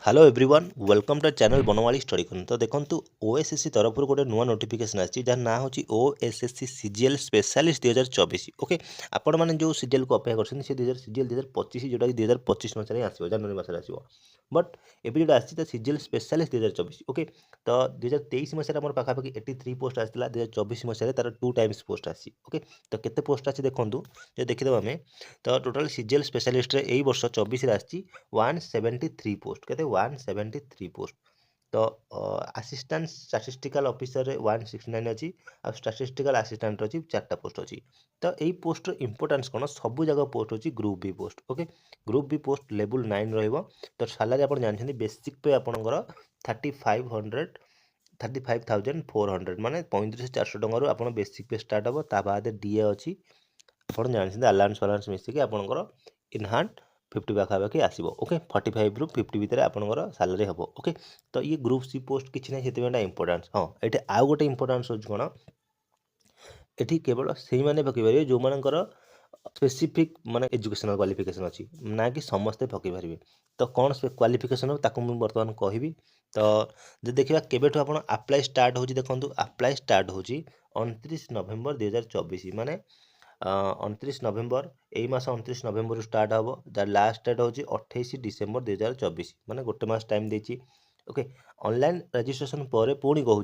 Hello everyone welcome to channel Banwali study करन तो देखंतु ओएसएससी तरफ गोटे नुआ नोटिफिकेशन आछि जार ना होची ओएसएससी सीजीएल स्पेशलिस्ट 2024 ओके आपण माने जो सीजीएल को अप्लाई करछन से 2000 सीजीएल 2025 जोटा कि 2025 मसरे आसीबो जनवरी मसरे आसीबो बट एबी जोटा आछि त सीजीएल स्पेशलिस्ट 2024 ओके तो 2023 मसरे हमर पाखा पाखी 83 पोस्ट आछिला 2024 मसरे तार 2 टाइम्स पोस्ट आछि ओके तो केते पोस्ट आछि देखंतु जे देखिदब हमें तो टोटल सीजीएल स्पेशलिस्ट रे एई वर्ष 24 रे आछि 173 पोस्ट कहते 173 पोस्ट तो असिस्टेंट स्टैटिस्टिकल ऑफिसर रे 169 अच्छी आ स्टैटिस्टिकल असिस्टेंट अच्छी 4टा पोस्ट अच्छी तो यही पोस्ट इंपोर्टेंस कौन सब जगह पोस्ट अच्छी group B post okay group B post level 9 रहिबो तो सैलरी आप जानते बेसिक पे आपंकर 35,400 माने 35,400 टंका आप बेसिक पे स्टार्ट हम ता बाद डीए अच्छी आप जानते आलाउंस फालाउंस मिसिकी आपंकर इनहांड 50 पाखापाखि आसो ओके 45 रु 50 भितर आपंकर सालारी हम ओके तो ये ग्रुप सी पोस्ट किसी ना से इंपोर्टेंस हाँ ये आउ गोटे इंपोर्टेंस हो कौन ये केवल से मैंने पकई पारे जो मानकर स्पेसिफिक माने एजुकेशनल क्वालिफिकेशन अच्छी ना कि समस्ते पकई पारे तो कौन क्वालिफिकेशन ताकू मुझे बर्तमान कहबी तो जो देखा केवेठू आप अप्लाई स्टार्ट हो देखो अप्लाई स्टार्ट हो 29 नवेम्बर 2024 माने 29 नवेम्बर यही मास 29 नवेम्बर स्टार्ट हम जार लास्ट डेट हूँ 28 डिसेम्बर 2024 माने गोटे मास टाइम देती ओके ऑनलाइन रजिस्ट्रेशन पर पुणी कहूँ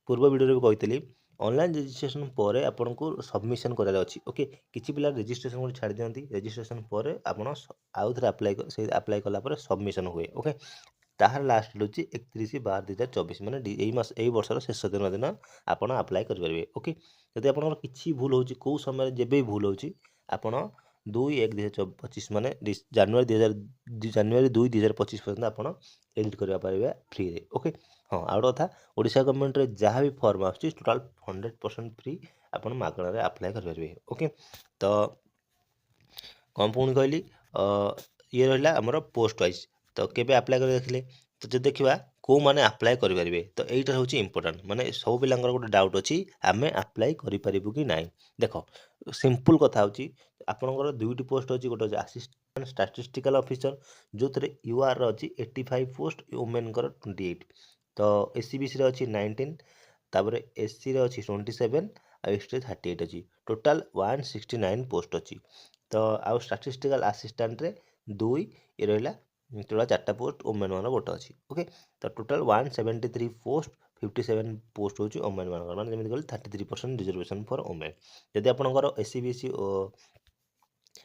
पूर्व वीडियो भी कही ऑनलाइन रजिस्ट्रेशन पर आपन को सबमिशन करार अच्छी ओके किसी पिला रजिस्ट्रेशन को छाड़ दियंती रजिस्ट्रेशन पर आपन आउ थे अप्लाई कला सबमिशन हुए ओके ताहार लास्ट डेट हूँ 31/12/2024 माने यही मास यही वर्षर शेष दिन आपन अप्लाई करेंगे ओके जदि आप किसी भूल हो कौ समय जब भी भूल हो आपड़ 2/1/2025 माने जानुरी 2/2025 पर्यटन आप एडिट करेंगे फ्री रे ओके हाँ आउ कथा ओडिशा गवर्नमेंट रे जहाँ भी फॉर्म आसुची टोटाल 100% फ्री आपन मागणार अप्लाई करेंगे ओके तो कौन पुणी कहली ये रहा आमर पोस्ट वाइज तो केबे अप्लाई कर देखिले तो जो देखा कौ मैंने अप्लाई करेंगे तो यहीटा हूँ इंपोर्टाट माने सब पिला गोटे डाउट अच्छी आम अप्लाई करूँ कि ना देख सिंपल कथा हूँ आपंकर दुईटी पोस्ट अच्छी गोटे असिस्टेंट स्टैटिस्टिकल ऑफिसर जो थे यूआर अच्छी 85 पोस्ट वुमेन 28 तो एससीबीसी अच्छी 19 तापर एससी रे अच्छी 27 आ एसटी 38 अच्छी टोटाल 169 पोस्ट अच्छी तो आउ स्टैटिस्टिकल असिस्टेंट रे 2 ये रहा टोटाल 4टा पोस्ट वुमेन मान गोटे अच्छी ओके तो टोटाल 173 पोस्ट 57 पोस्ट हूँ वुमेन मान मैंने जमी कहली 33% रिजर्वेशन फॉर वुमेन जदि आपंकर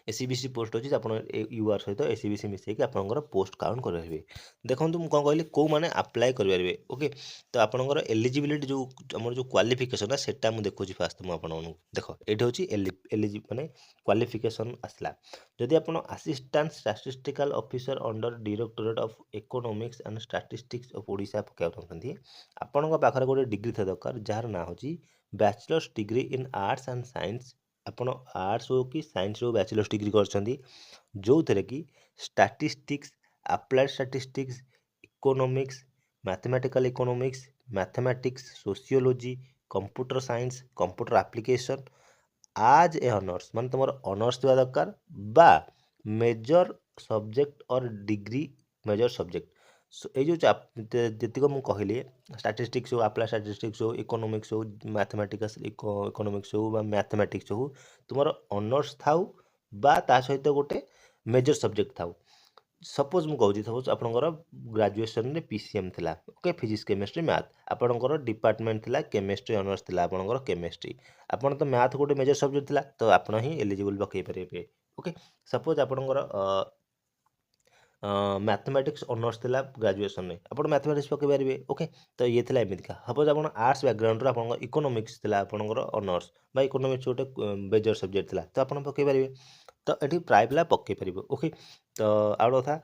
एससीबीसी पोस्ट अच्छी आप यूआर सहित एससीबीसी मिसेक आपंकर पोस्ट काउंट करेंगे देखो मुझे कौन कहली कौ मैंने अप्लाई करेंगे ओके तो आपंकर एलिजिबिलिटी जो आम जो क्वालिफिकेशन सेटा मुझे देखुची फास्ट मुझे देख ये हूँ माने क्वालिफिकेशन आसला जदि आप assistant statistical officer under directorate of economics and statistics of Odisha पकाइबा चाहते आपण पाखे गोटे डिग्री था दरकार जार ना हूँ bachelors degree in arts and science आपण आर्ट्स हो कि साइंस हो बैचलर्स डिग्री कर जो थे कि statistics applied statistics economics mathematics sociology computer science computer application आज ए ऑनर्स मान तुम ऑनर्स थोड़ा दरकार बा मेजर सब्जेक्ट और डिग्री मेजर सब्जेक्ट ये जो जीक मुझे कहली स्टैटिस्टिक्स हो अप्लाइड स्टैटिस्टिक्स हो इकोनॉमिक्स हो मैथमेटिक्स इकोनॉमिक्स हो मैथमेटिक्स हो तुम ऑनर्स थाउ बा ता सहित गोटे मेजर सब्जेक्ट थाउ सपोज मुझे कहूँ सपोज आपंकर ग्रेजुएशन में पीसीएम थिला ओके फिजिक्स केमिस्ट्री मैथ आपंकर डिपार्टमेंट थिला केमिस्ट्री ऑनर्स थिला आपंकर केमिस्ट्री आपन तो मैथ गोटे मेजर सब्जेक्ट थिला तो आपण ही एलिजिबल पकई पारे ओके सपोज आपंकर मैथमेटिक्स ऑनर्स थिला ग्रेजुएशन में आप मैथमेटिक्स पकई पारे ओके तो ये थिला एमतीका सपोज आप आर्ट्स बैकग्राउंड आप इकोनॉमिक्स थिला आपंकर ऑनर्स बा इकोनॉमिक्स गोटे मेजर सब्जेक्ट थिला तो आप पकई पारे तो ये प्राय पिला पकई पारे ओके तो आउ कथा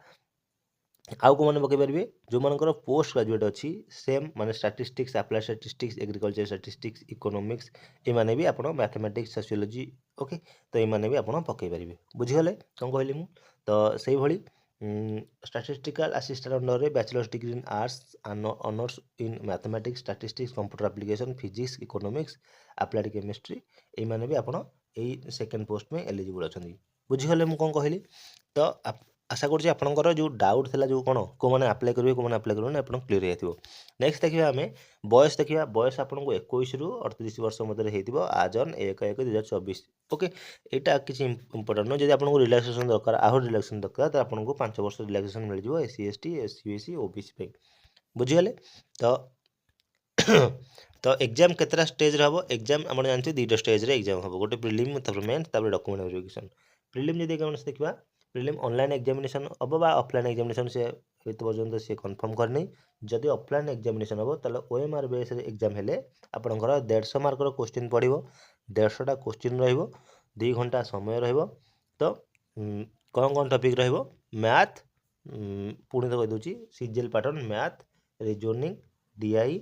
आउ को मैंने पकई पारे जो मानकर पोस्ट ग्रेजुएट अच्छी सेम माने statistics applied statistics agriculture statistics economics ये माने भी आप मैथमेटिक्स सोशियोलॉजी ओके तो ये माने भी आप पकई पारे बुझीगले कौन कहली मु तो से भली statistical assistant under bachelors degree in arts honours in mathematics statistics computer application physics economics applied chemistry ये माने भी आप सेकेंड पोस्ट में एलिजिबल अच्छा बुझीगले मुझे कौन कहली तो आशा करुँच आपंकर जो डाउट था जो कौन को मैंने आप्लाय करेंगे को मैंने आप्लाय करेंगे आप क्लीयर हो। नेक्स्ट देखिए आम बयस देखिए बयस आपको 21 रू 38 वर्ष मध्य हो आज ऑन 1/1/2024। ओके यहाँ किसी इंपोर्टाट नुह जब आपको रिलैक्सेशन दरकार आहरी रिलैक्सेशन दरकार तो आपको 5 वर्ष रिलैक्सेशन मिल जाए SC ST SC BC OBC बुझीगले। तो तो एग्जाम केतटा स्टेज हम एग्जाम आप जानते दुईटा स्टेज रे एग्जाम हम गोटे prelim mains document verification. Prelim जब एग्जामिनेशन देखा प्रिलिम ऑनलाइन एग्जामिनेशन हम बा ऑफलाइन एग्जामिनेशन से पर्यटन सी कन्फर्म करनी जदि ऑफलाइन एग्जामिनेशन हम तो OMR बेस एग्जाम हेले आपंकर 150 मार्कर क्वेश्चन पड़ो 150टा क्वेश्चन रो घंटा समय तो कौन कौन टॉपिक रो मैथ पुणी तो कहीदे CGL pattern math reasoning DI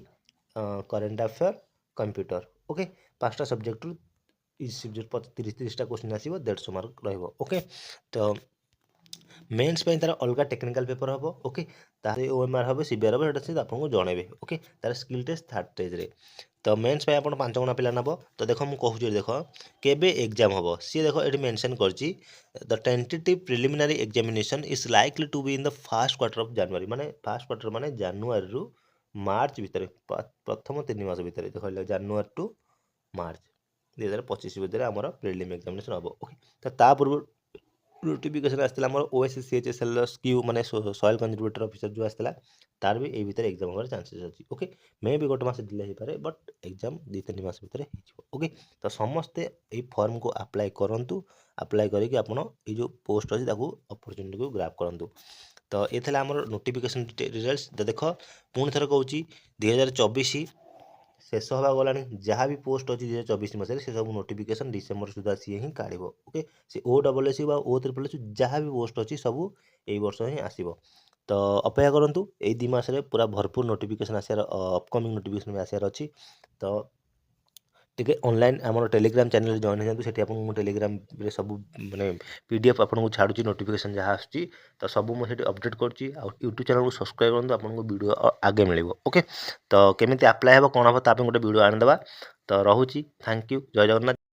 current affair computer. Okay 5टा सब्जेक्ट रु सब्जेक्ट 30-30टा क्वेश्चन आसो 150 मार्क रहिबो। ओके तो मेन्स तार अलग टेक्निकल पेपर हम। ओके तार OMR हम CBR हम से आपको जनइबे। ओके तार स्किल टेस्ट 3rd स्टेज रे। तो मेन्स आप 5 गणा पिला नब तो देख मुझे कहूँ देख केबे एग्जाम हम सी देख ये मेंशन कर the tentative preliminary examination is likely to be in the first quarter of January माने फर्स्ट क्वार्टर माने जनवरी रु मार्च भितर प्रथम 3 मास भितर देख जनवरी टू मार्च 2025 भितर आमर प्रिलिम एग्जामिनेशन हम। ओके तो पूर्व नोटिफिकेशन आसाला OSCHSL स्क्यू माने सॉइल कंजर्वेटर ऑफिसर जो आसाला तार भी भीतर एग्जाम होबार चांसेस अच्छी। ओके मे भी गोटे मास डिले हो पारे बट एग्जाम 2-3 मास भितर हो। ओके तो समस्ते ये फॉर्म को अप्लाई करूँ अप्लाई करके आपड़ ये जो पोस्ट अच्छी अपॉर्चुनिटी को ग्रैब करूँ। तो ये था आमर नोटिफिकेशन रिजल्ट्स। तो देख पुणी थर कहूँ 2024 शेष हवा गला जहाँ भी पोस्ट अच्छी 2024 मसीह से सब नोटिफिकेशन डिसेम्बर सुधा सी ही काढ़। ओके से OSS O SSS जहाँ भी पोस्ट अच्छी सब यही वर्ष ही आसो। तो अपेक्षा करूँ यही 2 मास पूरा भरपूर नोटिफिकेशन आसार अपकमिंग नोटिफिकेशन भी आसार अच्छी। तो टे ऑनलाइन आम टेलीग्राम चैनल जॉइन हो जाए आपको टेलीग्राम रे सब माने PDF आपको छाड़ू नोटिफिकेशन जहाँ आसूँ तो सब मुझे अपडेट करुँच। यूट्यूब चैनल को सब्सक्राइब करूँ आपको वीडियो आगे मिले। ओके तो केमी अप्लाई हे कौन हम ताप गोटे वीडियो आनीदेवा। तो रोची थैंक यू जय जगन्नाथ।